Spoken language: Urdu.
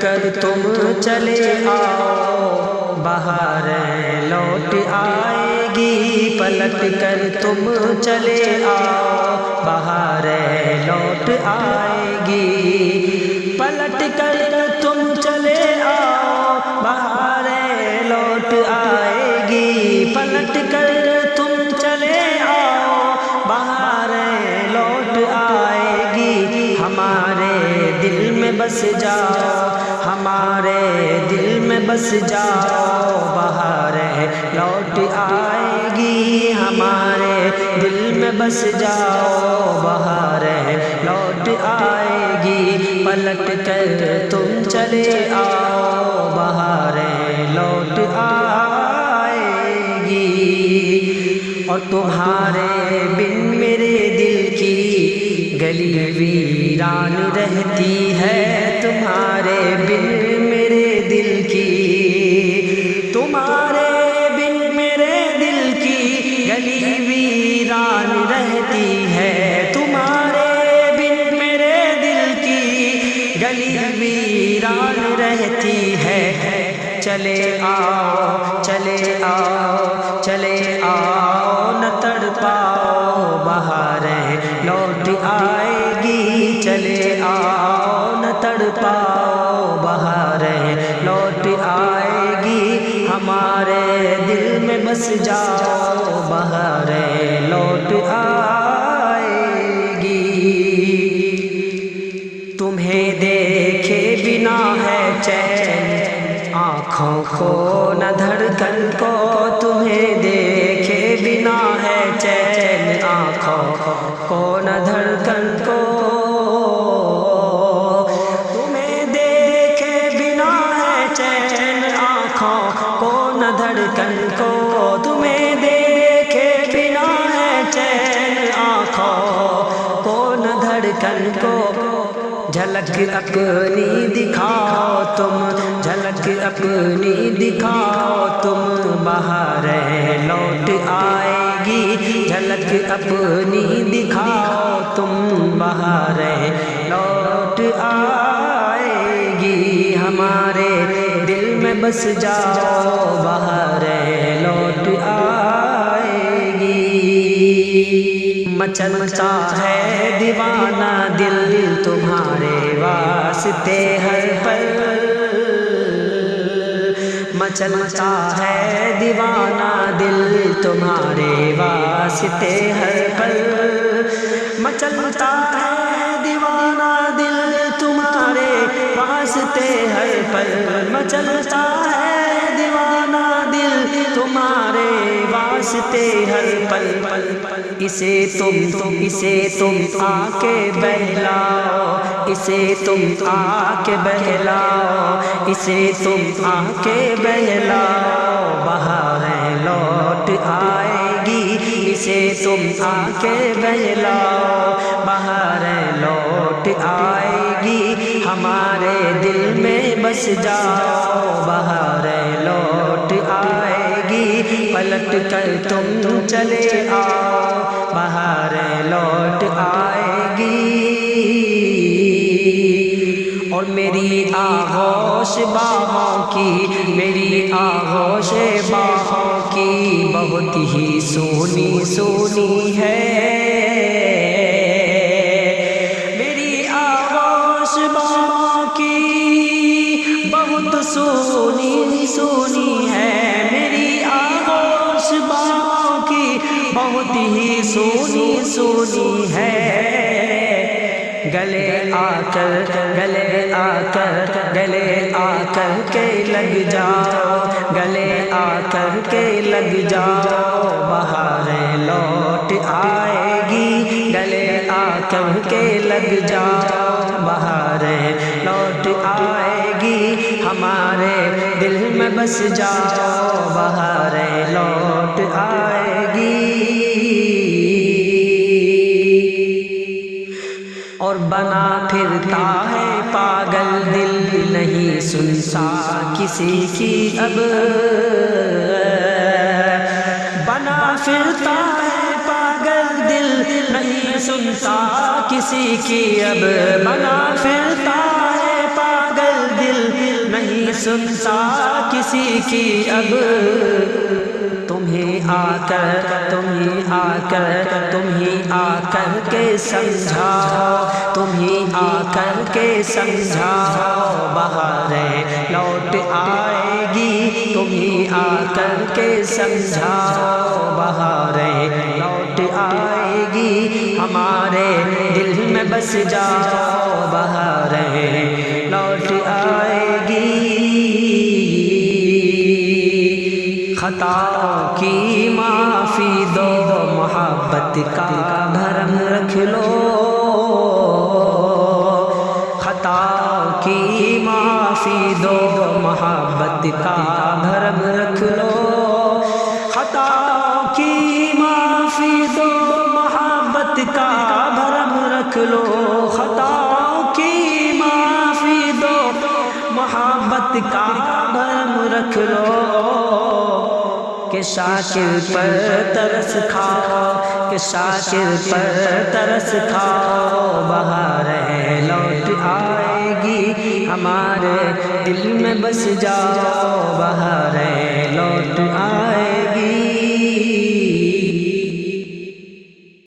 کر تم چلے آؤ بہاریں لوٹ آئے گی، پلٹ کر تم چلے آؤ بہاریں لوٹ آئے گی، پلٹ کر تم چلے آؤ بہاریں لوٹ آئے گی، پلٹ کر تم چلے آؤ بہاریں لوٹ آئے گی، ہمارے دل میں بس جاؤ، ہمارے دل میں بس جاؤ بہاریں لوٹ آئے گی، ہمارے دل میں بس جاؤ بہاریں لوٹ آئے گی، پلٹ کر تم چلے آؤ بہاریں لوٹ آئے گی، اور تمہارے بن میرے دل کی گلی ویران رہتی ہے، تمہارے بن میرے دل کی، تمہارے بن میرے دل کی گلی ویران رہتی ہے، تمہارے بن میرے دل کی گلی ویران رہتی ہے، چلے آؤ چلے آؤ چلے آؤ نہ تڑپاؤ بہاریں لوٹ آئے گی، چلے آؤ نہ تڑپاؤ بہاریں لوٹ آئے گی، ہمارے دل میں بس جاؤ بہاریں لوٹ آئے گی، تمہیں دیکھے بنا ہے چین آنکھوں کو نہ دھڑکن کو، تمہیں دیکھے بنا ہے چین آنکھوں کو نہ دھڑکن کو، تمہیں دیکھے بنا ہے چین آنکھوں کو نہ دھڑکن کو، تمہیں دیکھے بنا ہے چین آنکھوں کو نہ دھڑکن کو، جھلک اپنی دکھاؤ تم، جھلک اپنی دکھاؤ تم بہاریں لوٹ آئے گی، جھلک اپنی دکھاؤ تم بہاریں لوٹ آئے گی، ہمارے دل میں بس جاؤ بہاریں لوٹ آئے گی، مچلتا ہے دیوانہ دل تمہارے واسطے ہر پل، مچلتا ہے دیوانہ دل تمہارے واسطے ہر پل، مچلتا ہے دیوانہ دل تمہارے واسطے ہر پل، مچلتا ہے دیوانہ دل تمہارے واسطے ہر پل، اسے تم آ کے بہلاؤ، اسے تم آ کے بہلاؤ، اسے تم آ کے بہلاؤ بہاریں لوٹ آئے گی، اسے تم آ کے بہلاؤ بہاریں لوٹ آئے گی، ہمارے دل میں بس جاؤ بہاریں لوٹ آئے گی، پلٹ کر تم چلے آؤ بہاریں لوٹ آئے گی، اور میری آغوش باہوں کی، میری آغوش باہوں کی بہت ہی سونی سونی ہے، میری آغوش باہوں کی بہت سونی سونی ہے، میری آغوش باہوں کی بہت ہی سونی سونی ہے، گلے آ کر گلے آ کر گلے آ کر کے لگ جاؤ، گلے آ کر کے لگ جاؤ بہاریں لوٹ آئے گی، گلے آ کر کے لگ جاؤ بہاریں لوٹ آئے گی، ہمارے دل میں بس جاؤ بہاریں لوٹ آئے گی، اور بنا پھرتا ہے پاگل دل نہیں سنتا کسی کی اب، بنا پھرتا ہے پاگل دل نہیں سنتا کسی کی اب، بنا پھرتا ہے پاگل دل نہیں سنتا کسی کی اب تمہیں آ کر کے سمجھاؤ تمہیں آ کر کے سمجھاؤ بہاریں لوٹ آئے گی تمہیں آ کر کے سمجھاؤ بہاریں لوٹ آئے گی ہمارے دل میں بس جاؤ بہاریں لوٹ آئے گی خطاؤں کی معافی دو محبت کا بھرم رکھ لو خطاؤں کی معافی دو محبت کا بھرم رکھ لو خطاؤں کی معافی دو محبت کا بھرم رکھ لو خطاؤں کی معافی دو محبت کا بھرم رکھ لو کہ شاکر پر ترس کھاؤ کہ شاکر پر ترس کھاؤ بہاریں لوٹ آئے گی ہمارے دل میں بس جاؤ بہاریں لوٹ آئے